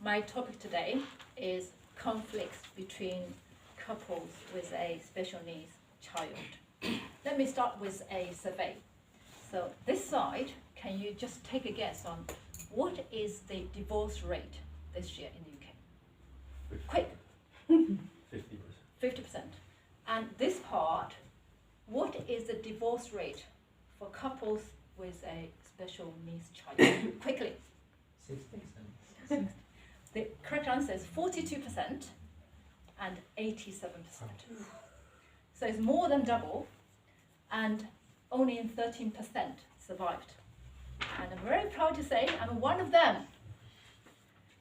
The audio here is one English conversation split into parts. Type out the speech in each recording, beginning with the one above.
My topic today is conflicts between couples with a special needs child. Let me start with a survey. So this side, can you just take a guess on what is the divorce rate this year in the UK? Quick. 50%. 50%. And this part, what is the divorce rate for couples with a special needs child? Quickly. 60%. The correct answer is 42% and 87%. So it's more than double, and only 13% survived. And I'm very proud to say I'm one of them.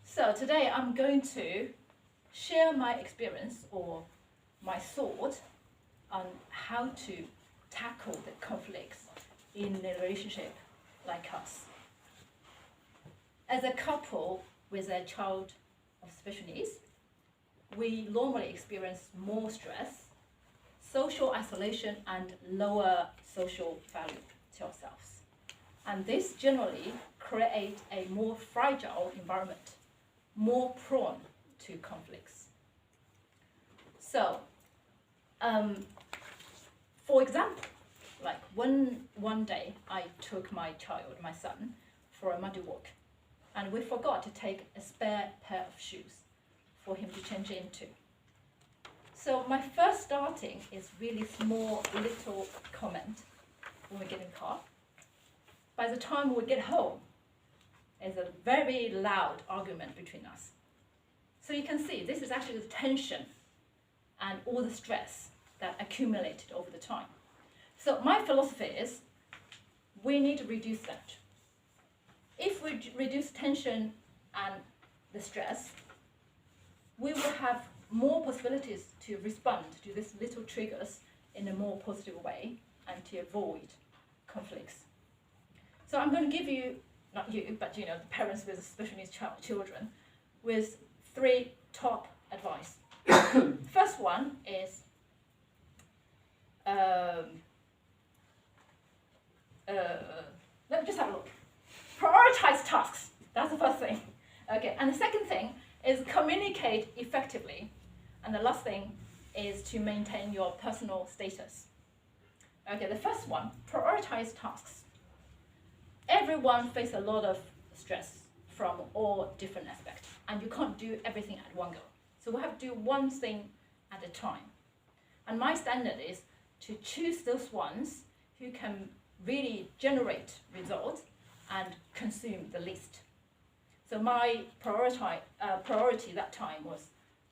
So today I'm going to share my experience or my thought on how to tackle the conflicts in a relationship like us. As a couple with a child of special needs, we normally experience more stress, social isolation, and lower social value to ourselves. And this generally creates a more fragile environment, more prone to conflicts. So, for example, like one day I took my son, for a muddy walk, and we forgot to take a spare pair of shoes for him to change into. So my first starting is really small little comment when we get in the car. By the time we get home, there's a very loud argument between us. So you can see this is actually the tension and all the stress that accumulated over the time. So my philosophy is we need to reduce that. If we reduce tension and the stress, we will have more possibilities to respond to these little triggers in a more positive way and to avoid conflicts. So I'm going to give you, not you, but the parents with special needs children, with 3 top advice. First one is let me just have a look. Prioritize tasks. That's the first thing. Okay, and the second thing is communicate effectively. And the last thing is to maintain your personal status. Okay, the first one, prioritize tasks. Everyone faces a lot of stress from all different aspects, and you can't do everything at one go. So we have to do one thing at a time. And my standard is to choose those ones who can really generate results and consume the least. So my priority that time was,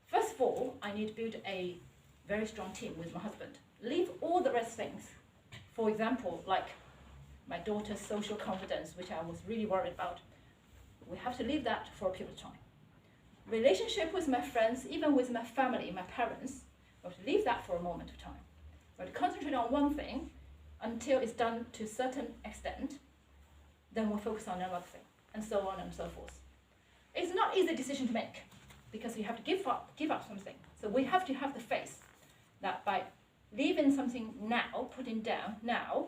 first of all, I need to build a very strong team with my husband. Leave all the rest things. For example, like my daughter's social confidence, which I was really worried about. We have to leave that for a period of time. Relationship with my friends, even with my family, my parents, we have to leave that for a moment of time. We have to concentrate on one thing until it's done to a certain extent, then we'll focus on another thing, and so on and so forth. It's not an easy decision to make, because you have to give up something. So we have to have the faith that by leaving something now, putting down now,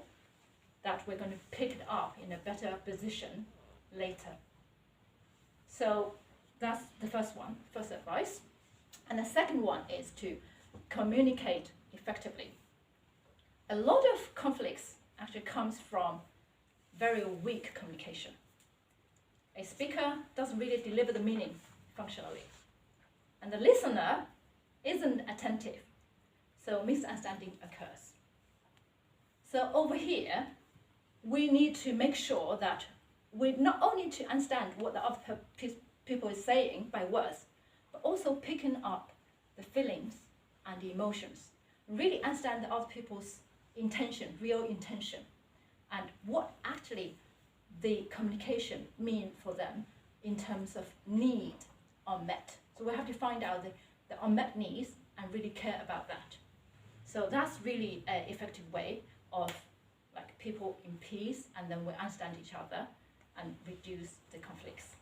that we're going to pick it up in a better position later. So that's the first one, first advice. And the second one is to communicate effectively. A lot of conflicts actually comes from very weak communication. A speaker doesn't really deliver the meaning functionally, and the listener isn't attentive, so misunderstanding occurs. So over here, we need to make sure that we not only to understand what the other people is saying by words, but also picking up the feelings and the emotions. Really understand the other people's intention, real intention, and what actually the communication mean for them in terms of need unmet. So we have to find out the unmet needs and really care about that. So that's really an effective way of like people in peace, and then we understand each other and reduce the conflicts.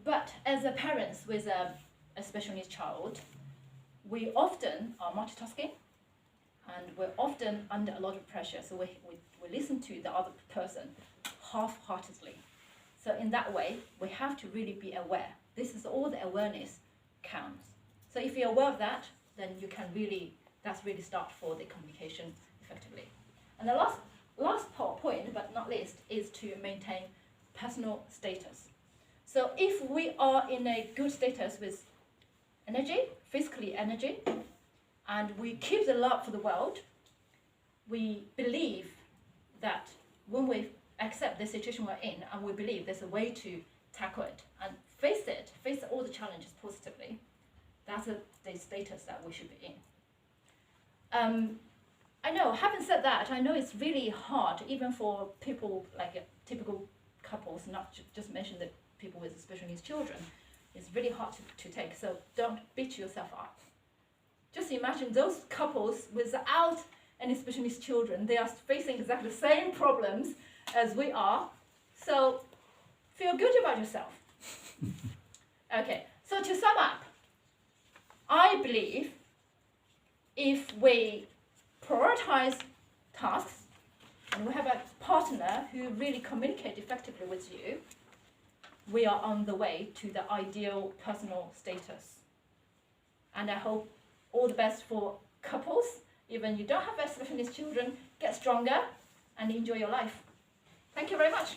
But as a parents with a special needs child, we often are multitasking, and we're often under a lot of pressure, so we listen to the other person half-heartedly. So in that way, we have to really be aware. This is all the awareness counts. So if you're aware of that, then you can really, that's really start for the communication effectively. And the last point, but not least, is to maintain personal status. So if we are in a good status with energy, physically energy, and we keep the love for the world, we believe that when we accept the situation we're in, and we believe there's a way to tackle it and face all the challenges positively, that's the status that we should be in. I know, having said that, I know it's really hard, even for people like typical couples, not just mention the people with special needs children. It's really hard to take, so don't beat yourself up. Just imagine those couples without any special needs children, they are facing exactly the same problems as we are, so feel good about yourself. Okay, so to sum up, I believe if we prioritize tasks and we have a partner who really communicates effectively with you, we are on the way to the ideal personal status. And I hope all the best for couples. Even you don't have special needs children, get stronger and enjoy your life. Thank you very much.